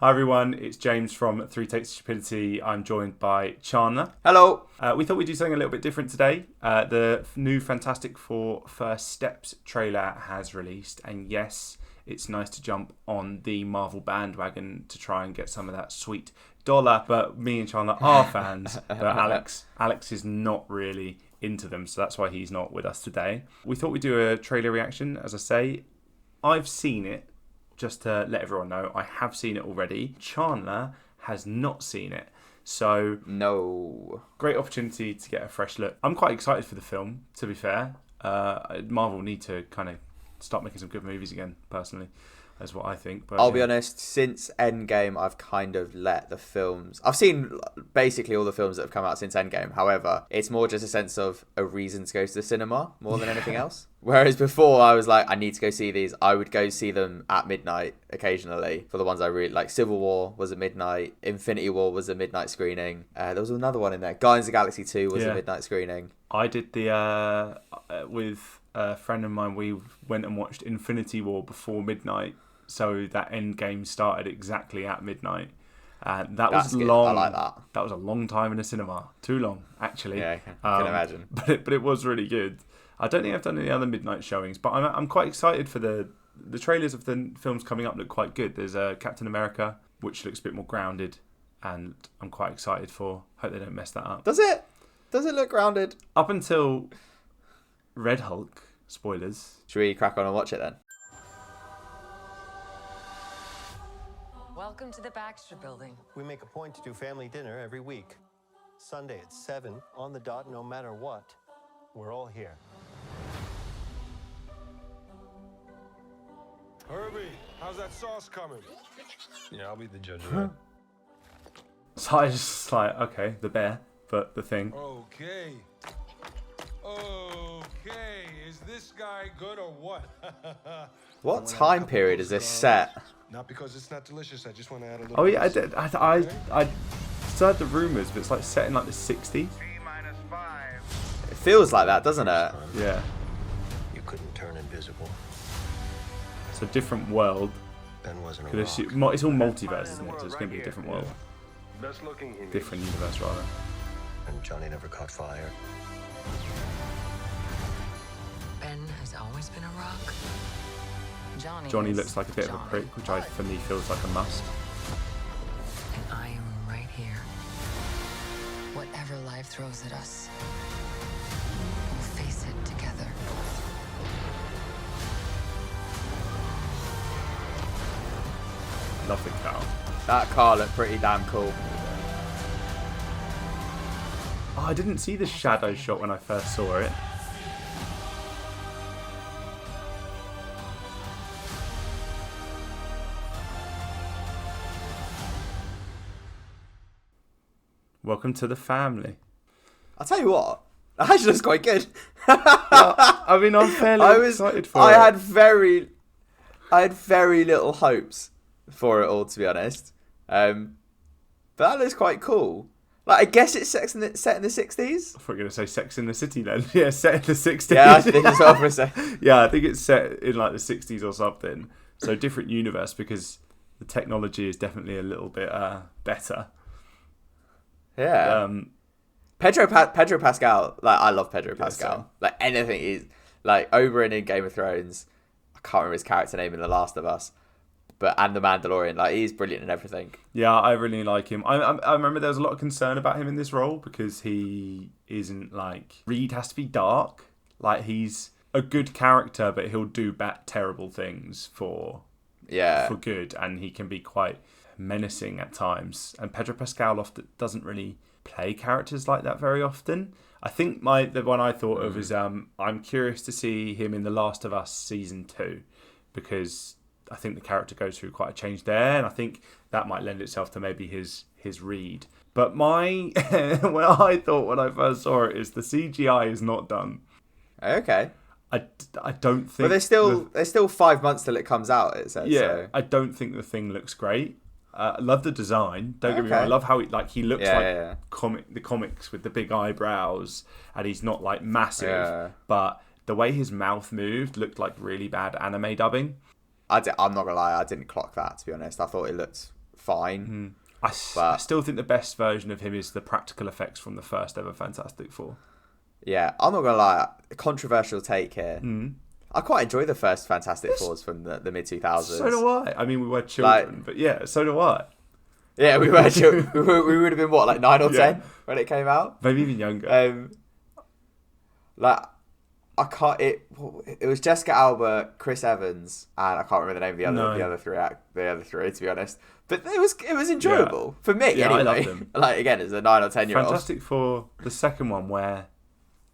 Hi everyone, it's James from Three Takes of Stupidity. I'm joined by Chandler. Hello. We thought we'd do something a little bit different today. The new Fantastic Four First Steps trailer has released, and yes, it's nice to jump on the Marvel bandwagon to try and get some of that sweet dollar. But me and Chandler are fans, but Alex is not really into them, so that's why he's not with us today. We thought we'd do a trailer reaction. As I say, I've seen it. Just to let everyone know, I have seen it already. Chandler has not seen it. So, no. Great opportunity to get a fresh look. I'm quite excited for the film, to be fair. Marvel need to kind of start making some good movies again, personally. That's what I think. But I'll be honest, since Endgame, I've kind of let the films... I've seen basically all the films that have come out since Endgame. However, it's more just a sense of a reason to go to the cinema more than anything else. Whereas before, I was like, I need to go see these. I would go see them at midnight occasionally for the ones I really like. Civil War was at midnight. Infinity War was a midnight screening. There was another one in there. Guardians of the Galaxy 2 was a midnight screening. I did the... with a friend of mine, we went and watched Infinity War before midnight. So that Endgame started exactly at midnight. That was long. I like that. That was a long time in the cinema. Too long, actually. Yeah, I can imagine. But it was really good. I don't think I've done any other midnight showings, but I'm quite excited for the trailers of the films coming up. Look quite good. There's Captain America, which looks a bit more grounded, and I'm quite excited for. Hope they don't mess that up. Does it? Does it look grounded? Up until Red Hulk. Spoilers. Should we crack on and watch it then? Welcome to the Baxter Building. We make a point to do family dinner every week. Sunday at 7, on the dot, no matter what. We're all here. Herbie, how's that sauce coming? Yeah, I'll be the judge of that. So I was just like, okay, the bear, but the thing. Okay. Okay, is this guy good or what? What time period is this set? Not because it's not delicious, I just want to add a little... Oh yeah, I did. I still had the rumours, but it's like set in like the 60s. It feels like that, doesn't it? Yeah. You couldn't turn invisible. It's a different world. Ben wasn't a It's all rock. multiverse, isn't it? So it's going to be a different world. Best looking in Different universe, rather. And Johnny never caught fire. Ben has always been a rock. Johnny looks like a bit of a prick, which for me feels like a must. And I am right here. Whatever life throws at us, we'll face it together. Love the cow. That car looked pretty damn cool. Oh, I didn't see the shadow shot when I first saw it. Welcome to the family. I'll tell you what, that actually looks quite good. Well, I mean, I'm fairly excited for it. I had very little hopes for it all, to be honest. But that looks quite cool. Like, I guess it's set in the 60s. I thought you were going to say Sex in the City then. Yeah, set in the 60s. Yeah, I think it's well for a second. Yeah, I think it's set in like the 60s or something. So different universe because the technology is definitely a little bit better. Yeah. Pedro Pascal, like, I love Pedro Pascal. Same. Like, anything is like Oberyn in Game of Thrones. I can't remember his character name in The Last of Us, and The Mandalorian. Like, he's brilliant in everything. Yeah, I really like him. I remember there was a lot of concern about him in this role because he isn't like... Reed has to be dark. Like, he's a good character, but he'll do terrible things for good, and he can be quite menacing at times. And Pedro Pascal often doesn't really play characters like that very often. I think the one I thought of is I'm curious to see him in The Last of Us season 2 because I think the character goes through quite a change there, and I think that might lend itself to maybe his Reed. But what I thought when I first saw it is the CGI is not done. Okay. I don't think... But there's still 5 months till it comes out, it says. Yeah, so. I don't think the thing looks great. I love the design. Don't get me wrong. I love how he looks the comics with the big eyebrows, and he's not like massive. Yeah. But the way his mouth moved looked like really bad anime dubbing. I'm not gonna lie, I didn't clock that, to be honest. I thought it looked fine. I still think the best version of him is the practical effects from the first ever Fantastic Four. Yeah, I'm not gonna lie. Controversial take here. I quite enjoy the first Fantastic Fours from the mid 2000s. So do I. I mean, we were children, but yeah, so do I. Yeah, we were. We would have been what, like 9 or 10 when it came out. Maybe even younger. Like I can't. It was Jessica Alba, Chris Evans, and I can't remember the name of the other three. To be honest, but it was enjoyable for me. Yeah, anyway. I loved them. Like again, as a 9 or 10-year-old. Fantastic Four, the second one where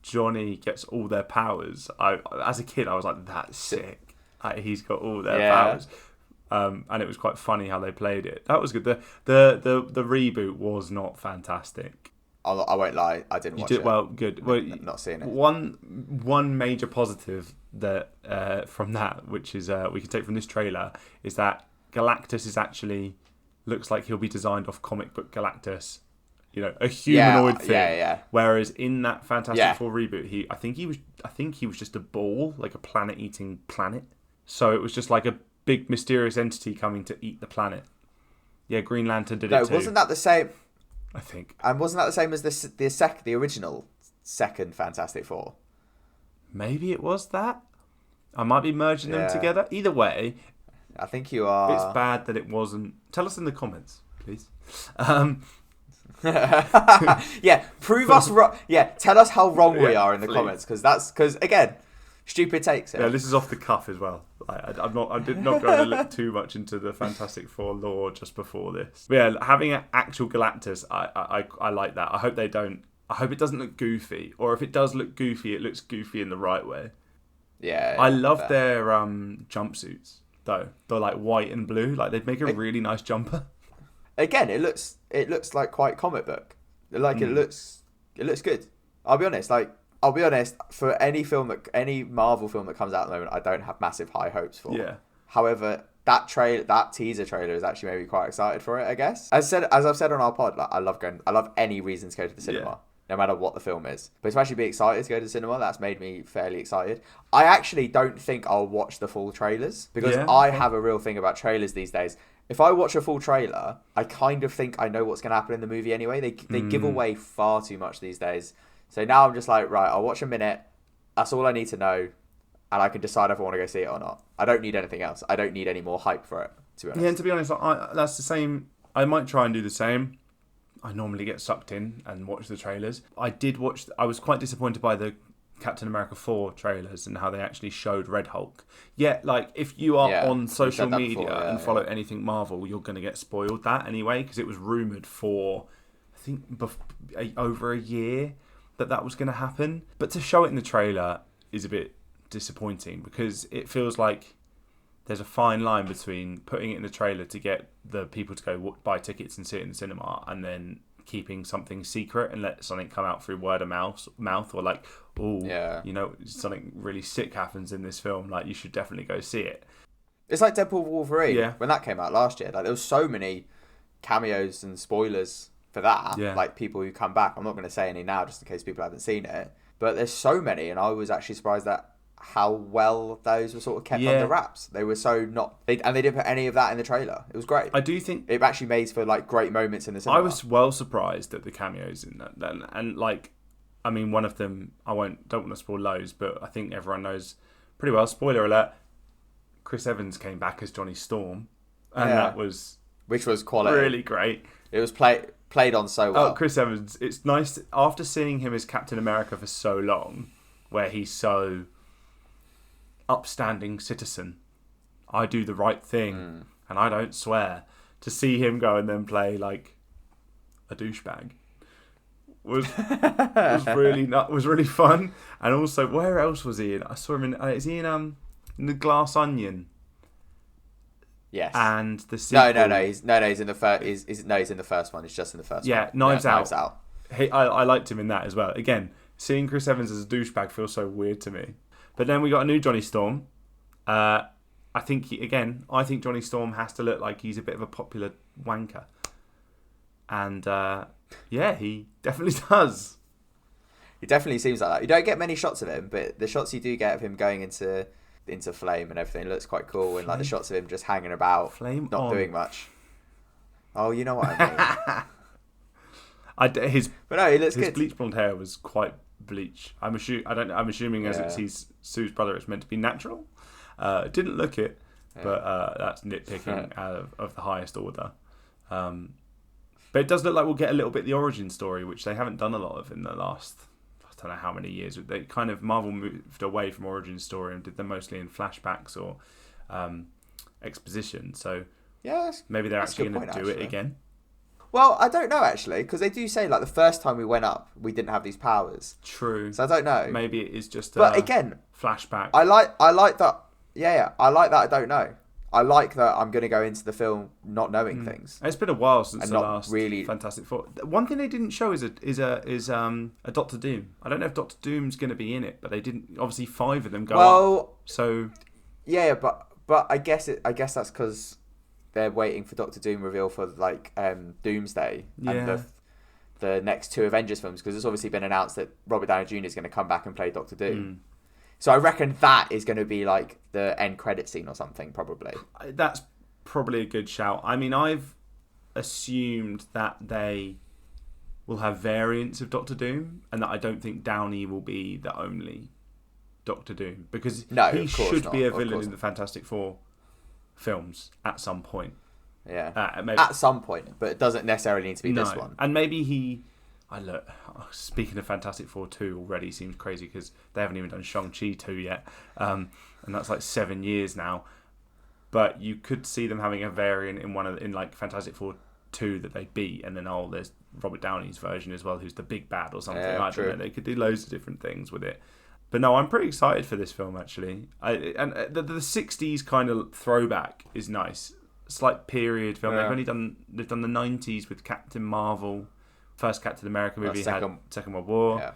Johnny gets all their powers. As a kid, I was like, that's sick. Like, he's got all their powers. And it was quite funny how they played it. That was good. The reboot was not fantastic. I won't lie, I didn't watch it. Well, good. Well, not seeing it. One major positive that from that, which is we can take from this trailer, is that Galactus is actually looks like he'll be designed off comic book Galactus. You know, a humanoid thing. Yeah. Whereas in that Fantastic Four reboot, I think he was just a ball, like a planet-eating planet. So it was just like a big mysterious entity coming to eat the planet. Yeah, Green Lantern did it too. Wasn't that the same? I think. And wasn't that the same as the original second Fantastic Four? Maybe it was that. I might be merging them together. Either way, I think you are. It's bad that it wasn't. Tell us in the comments, please. Yeah, prove us wrong. Yeah, tell us how wrong we are in the comments, because again, stupid takes. Yeah, this is off the cuff as well. I did not go to look too much into the Fantastic Four lore just before this. But yeah, having an actual Galactus, I like that. I hope they don't. I hope it doesn't look goofy, or if it does look goofy, it looks goofy in the right way. Yeah, I love their jumpsuits though. They're like white and blue. Like they'd make a really nice jumper. Again, it looks like quite comic book. Like it looks good. I'll be honest. For any Marvel film that comes out at the moment, I don't have massive high hopes for. Yeah. However, that teaser trailer has actually made me quite excited for it. I guess as I've said on our pod, like I love any reason to go to the cinema, no matter what the film is. But to actually be excited to go to the cinema, that's made me fairly excited. I actually don't think I'll watch the full trailers because I have a real thing about trailers these days. If I watch a full trailer, I kind of think I know what's going to happen in the movie anyway. They give away far too much these days. So now I'm just like, right, I'll watch a minute. That's all I need to know. And I can decide if I want to go see it or not. I don't need anything else. I don't need any more hype for it, to be honest. Yeah, and to be honest, that's the same. I might try and do the same. I normally get sucked in and watch the trailers. I was quite disappointed by the Captain America 4 trailers and how they actually showed Red Hulk. Yeah, like if you are on social media and follow anything Marvel, you're going to get spoiled that anyway, because it was rumoured for, I think, over a year that was going to happen. But to show it in the trailer is a bit disappointing because it feels like there's a fine line between putting it in the trailer to get the people to go buy tickets and see it in the cinema and then keeping something secret and let something come out through word of mouth or like, something really sick happens in this film, like you should definitely go see it. It's like Deadpool Wolverine when that came out last year. Like there was so many cameos and spoilers for that, like people who come back. I'm not going to say any now just in case people haven't seen it, but there's so many, and I was actually surprised at how well those were sort of kept under wraps. They were so they didn't put any of that in the trailer. It was great. I do think it actually made for like great moments in the cinema. I was well surprised at the cameos in that, and like, I mean, one of them don't want to spoil loads, but I think everyone knows pretty well. Spoiler alert: Chris Evans came back as Johnny Storm, and which was quality, really great. It was played on so well. Oh, Chris Evans! It's nice after seeing him as Captain America for so long, where he's so upstanding citizen. I do the right thing and I don't swear. To see him go and then play like a douchebag was really fun. And also, where else was he in? I saw him in. Is he in The Glass Onion? Yes. And the sequel. No. He's in the first. He's in the first one. He's just in the first one. Yeah, Knives Out. I liked him in that as well. Again, seeing Chris Evans as a douchebag feels so weird to me. But then we got a new Johnny Storm. I think Johnny Storm has to look like he's a bit of a popular wanker. And he definitely does. He definitely seems like that. You don't get many shots of him, but the shots you do get of him going into flame and everything looks quite cool. And like the shots of him just hanging about, not doing much. Oh, you know what I mean. His But no, he looks his good. bleach blonde hair was quite bleach. I'm assuming as he's Sue's brother, it's meant to be natural. Didn't look it, but that's nitpicking of the highest order. But it does look like we'll get a little bit the origin story, which they haven't done a lot of in the last, I don't know how many years. They kind of, Marvel moved away from origin story and did them mostly in flashbacks or exposition. So maybe they're actually going to do it again. Well, I don't know actually, because they do say like the first time we went up, we didn't have these powers. True. So I don't know. Maybe it is just but again, flashback. I like that. Yeah. I like that. I don't know. I like that I'm going to go into the film not knowing things. It's been a while since and the not last really... Fantastic Four. One thing they didn't show is a Doctor Doom. I don't know if Doctor Doom's going to be in it, but they didn't. Obviously, 5 of them go up. So yeah, but I guess that's because they're waiting for Doctor Doom reveal for like Doomsday and the next 2 Avengers films, because it's obviously been announced that Robert Downey Jr. is going to come back and play Doctor Doom. So I reckon that is going to be like the end credit scene or something, probably. That's probably a good shout. I mean, I've assumed that they will have variants of Doctor Doom, and that I don't think Downey will be the only Doctor Doom, because he should be a villain in the Fantastic Four films at some point. Yeah, maybe. At some point, but it doesn't necessarily need to be this one. And maybe speaking of Fantastic Four 2 already seems crazy because they haven't even done Shang-Chi 2 yet, and that's like 7 years now. But you could see them having a variant in like Fantastic Four 2 that they beat, and then there's Robert Downey's version as well, who's the big bad or something. I don't know. They could do loads of different things with it. But no, I'm pretty excited for this film actually. And the 60s kind of throwback is nice. Slight period film. They've done the 90s with Captain Marvel. First Captain America movie had Second World War,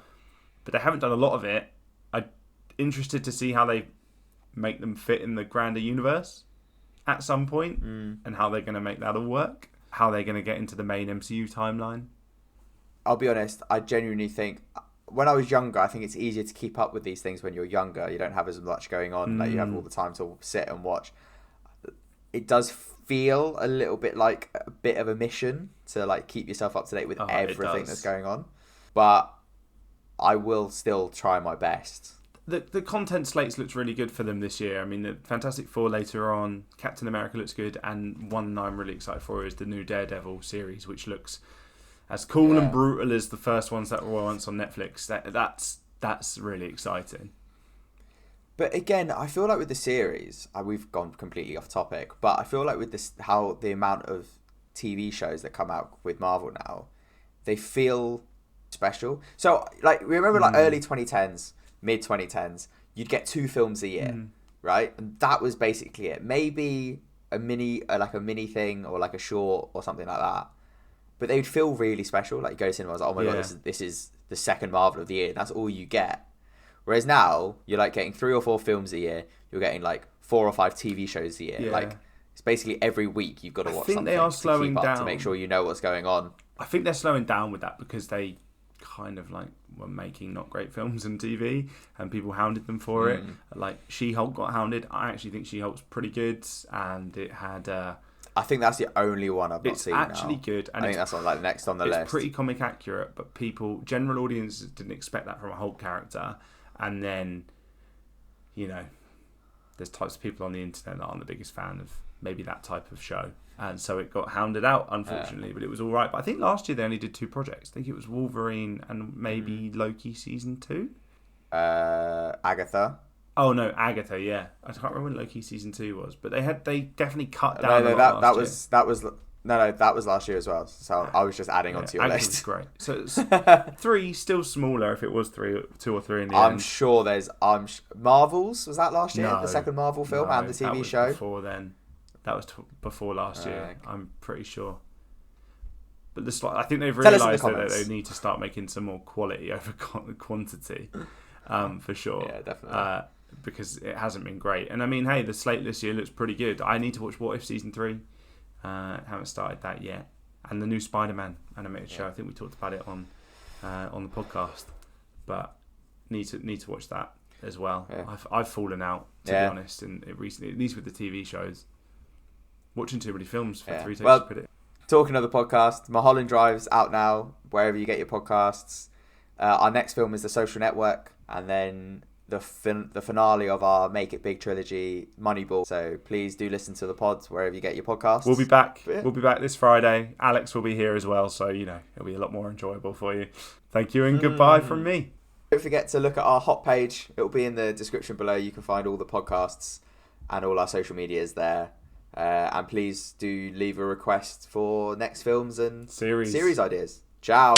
but they haven't done a lot of it. I'm interested to see how they make them fit in the grander universe at some point, and how they're going to make that all work. How they're going to get into the main MCU timeline. I'll be honest, I genuinely think when I was younger, I think it's easier to keep up with these things when you're younger. You don't have as much going on, like you have all the time to sit and watch. It does feel a little bit like a bit of a mission to like keep yourself up to date with everything that's going on, but I will still try my best. The content slates looks really good for them this year. I mean, the Fantastic Four later on, Captain America looks good, and one I'm really excited for is the new Daredevil series, which looks as cool and brutal as the first ones that were once on Netflix. That's really exciting. But again, I feel like with the series, we've gone completely off topic, but I feel like with this, how the amount of TV shows that come out with Marvel now, they feel special. So, like, remember, like, early 2010s, mid 2010s, you'd get 2 films a year, right? And that was basically it. Maybe a mini thing or like a short or something like that. But they would feel really special. Like, you go to cinema, I was like, oh my God, this is the second Marvel of the year. And that's all you get. Whereas now, you're like getting 3 or 4 films a year. You're getting like 4 or 5 TV shows a year. Yeah. Like, it's basically every week you've got to watch something. I think they are slowing down to make sure you know what's going on. I think they're slowing down with that because they kind of like were making not great films on TV and people hounded them for it. Like She-Hulk got hounded. I actually think She-Hulk's pretty good, and it had... I think that's the only one I've not seen now. It's actually good. And I think that's on, like, next on the list. It's pretty comic accurate, but general audiences didn't expect that from a Hulk character. And then, you know, there's types of people on the internet that aren't the biggest fan of maybe that type of show. And so it got hounded out, unfortunately, but it was all right. But I think last year they only did 2 projects. I think it was Wolverine and maybe Loki season 2. Agatha. Oh no, Agatha. Yeah, I can't remember when Loki season 2 was, but they definitely cut down. That was last year as well. So I was just adding onto your Agatha list. Was great. So it's 3, still smaller if it was 2 or 3 in the end. I'm sure there's Marvels. Was that last year? The second Marvel film and the TV show. Before then, that was before last year. Okay. I'm pretty sure. But I think they've realised that they need to start making some more quality over quantity, for sure. Yeah, definitely. Because it hasn't been great. And I mean, hey, the slate this year looks pretty good. I need to watch What If season 3. Haven't started that yet. And the new Spider-Man animated show. I think we talked about it on the podcast, but need to watch that as well. Yeah. I've fallen out, to be honest, and recently, at least with the TV shows, watching too many films for 3 takes to put it. Talking of the podcast, Mulholland Drive's out now, wherever you get your podcasts. Our next film is The Social Network, and then the finale of our Make It Big trilogy, Moneyball. So please do listen to the pods wherever you get your podcasts. We'll be back. We'll be back this Friday. Alex will be here as well, so it'll be a lot more enjoyable for you. Thank you and goodbye from me. Don't forget to look at our hot page. It will be in the description below. You can find all the podcasts and all our social medias there. And please do leave a request for next films and series ideas. Ciao.